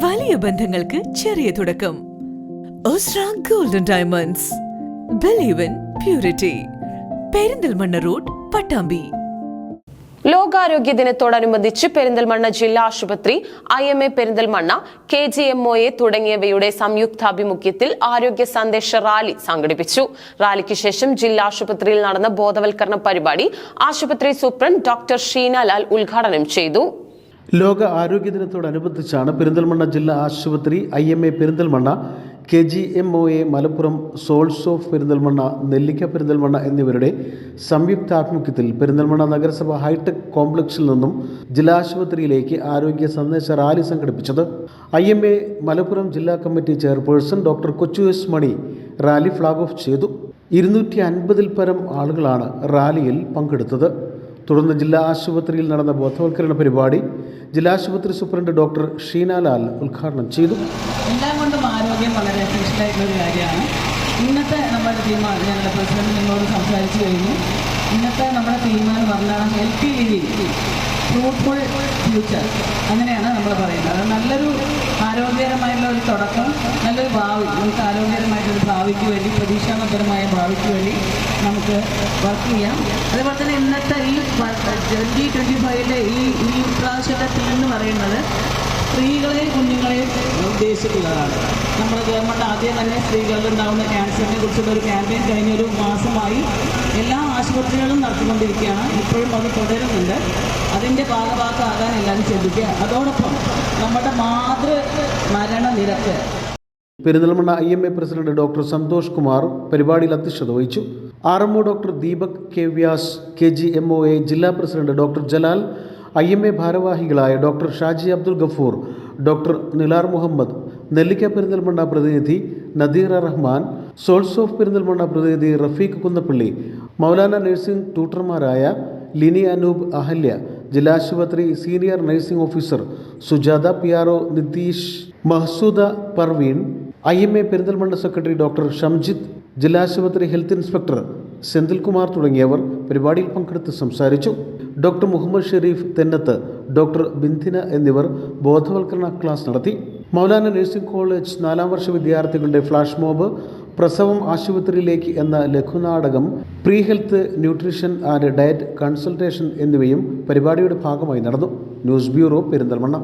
വലിയ ബന്ധങ്ങൾക്ക് ചെറിയ തുടക്കം. ഒസ്ര golden diamonds. Believe in purity. Perinthalmanna road, Pattambi. ലോകാരോഗ്യ ദിനത്തോടനുബന്ധിച്ച് പെരിന്തൽമണ്ണ ജില്ലാ ആശുപത്രി, IMA പെരിന്തൽമണ്ണ, KGMOA തുടങ്ങിയവയുടെ സംയുക്താഭിമുഖ്യത്തിൽ ആരോഗ്യ സന്ദേശ റാലി സംഘടിപ്പിച്ചു. റാലിക്ക് ശേഷം ജില്ലാ ആശുപത്രിയിൽ നടന്ന ബോധവൽക്കരണ പരിപാടി ആശുപത്രി സൂപ്രണ്ട് ഡോക്ടർ ഷീനാലാൽ ഉദ്ഘാടനം ചെയ്തു. ലോക ആരോഗ്യ ദിനത്തോടനുബന്ധിച്ചാണ് പെരിന്തൽമണ്ണ ജില്ലാ ആശുപത്രി, IMA Perinthalmanna, KGMOA Malappuram, souls of Perinthalmanna, Nellikka Perinthalmanna എന്നിവരുടെ സംയുക്താഭിമുഖ്യത്തിൽ പെരിന്തൽമണ്ണ നഗരസഭ ഹൈടെക് കോംപ്ലക്സിൽ നിന്നും ജില്ലാ ആശുപത്രിയിലേക്ക് ആരോഗ്യ സന്ദേശ റാലി സംഘടിപ്പിച്ചത്. IMA മലപ്പുറം ജില്ലാ കമ്മിറ്റി ചെയർപേഴ്സൺ ഡോക്ടർ കൊച്ചു എസ് മണി റാലി ഫ്ലാഗ് ഓഫ് ചെയ്തു. 250-ൽ പരം ആളുകളാണ് റാലിയിൽ പങ്കെടുത്തത്. തുടർന്ന് ജില്ലാ ആശുപത്രിയിൽ നടന്ന ബോധവൽക്കരണ പരിപാടി ജില്ലാ ആശുപത്രി സൂപ്രണ്ട് ഡോക്ടർ ഷീനാലാൽ ഉദ്ഘാടനം ചെയ്തു. എല്ലാം കൊണ്ടും ആരോഗ്യം വളരെ എസൻഷ്യലായിട്ടുള്ളൊരു കാര്യമാണ്. ഇന്നത്തെ നമ്മുടെ തീരുമാനം ഞങ്ങളുടെ പ്രസിഡന്റ് നിങ്ങളോട് സംസാരിച്ചു കഴിഞ്ഞു. ഇന്നത്തെ നമ്മുടെ തീരുമാനം പറഞ്ഞാൽ ഹെൽത്തി ലിവിങ്, ഫ്രൂട്ട്ഫുൾ ഫ്യൂച്ചർ, അങ്ങനെയാണ് നമ്മൾ പറയുന്നത്. അത് നല്ലൊരു ആരോഗ്യകരമായിട്ടുള്ള ഒരു തുടക്കം, നല്ലൊരു ഭാവി, നമുക്ക് ആരോഗ്യകരമായിട്ടൊരു ഭാവിക്ക് വേണ്ടി, പ്രതീക്ഷാപരമായ ഭാവിക്ക് വേണ്ടി നമുക്ക് വർക്ക് ചെയ്യാം. അതേപോലെ തന്നെ ഇന്നത്തെ ഈ 2025 ഈ പ്രാവശ്യത്തെ തീം എന്ന് പറയുന്നത് സ്ത്രീകളെയും കുഞ്ഞുങ്ങളെയും ഉദ്ദേശിക്കുന്നതാണ്. നമ്മുടെ ഗവൺമെൻറ് ആദ്യം തന്നെ സ്ത്രീകളിലുണ്ടാകുന്ന ക്യാൻസറിനെ കുറിച്ചുള്ള ഒരു ക്യാമ്പയിൻ കഴിഞ്ഞൊരു മാസമായി എല്ലാ ആശുപത്രികളും നടത്തിക്കൊണ്ടിരിക്കുകയാണ്. ഇപ്പോഴും അത് തുടരുന്നുണ്ട്. അതിൻ്റെ ഭാഗമാക്കാൻ എല്ലാവരും ശ്രദ്ധിക്കുക. അതോടൊപ്പം നമ്മുടെ മരണനിരക്ക്. Perinthalmanna IMA president doctor Santhosh Kumar പരിപാടിയിൽ അധ്യക്ഷത വഹിച്ചു. RMO doctor Deepak K Vyas, KGMOA ജില്ലാ പ്രസിഡന്റ് ഡോക്ടർ ജലാൽ, IMA ഭാരവാഹികളായ ഡോക്ടർ ഷാജി അബ്ദുൽ ഗഫൂർ, ഡോക്ടർ നിലാർ മുഹമ്മദ്, നെല്ലിക്ക പെരിന്തൽമണ്ണ പ്രതിനിധി നദീറ റഹ്മാൻ, സോൾസ് ഓഫ് പെരിന്തൽമണ്ണ പ്രതിനിധി റഫീഖ് കുന്നപ്പള്ളി, മൗലാന നഴ്സിംഗ് ട്യൂട്ടർമാരായ ലിനി അനൂപ് അഹല്യ, ജില്ലാശുപത്രി senior nursing officer Sujatha PRO Nitheesh, Mahsooda Parveen, IMA Perinthalmanna secretary doctor Shamjith, ജില്ലാശുപത്രി ഹെൽത്ത് ഇൻസ്പെക്ടർ സെന്തിൽകുമാർ തുടങ്ങിയവർ പരിപാടിയിൽ പങ്കെടുത്ത് സംസാരിച്ചു. ഡോക്ടർ മുഹമ്മദ് ഷെരീഫ് തെന്നത്ത്, ഡോക്ടർ ബിന്ദിന എന്നിവർ ബോധവൽക്കരണ ക്ലാസ് നടത്തി. മൗലാന നഴ്സിംഗ് കോളേജ് 4ാം വർഷ വിദ്യാർത്ഥികളുടെ ഫ്ലാഷ് മോബ്, പ്രസവം ആശുപത്രിയിലേക്ക് എന്ന ലഘുനാടകം, pre health nutrition and diet consultation എന്നിവയും പരിപാടിയുടെ ഭാഗമായി നടന്നു. News bureau, Perinthalmanna.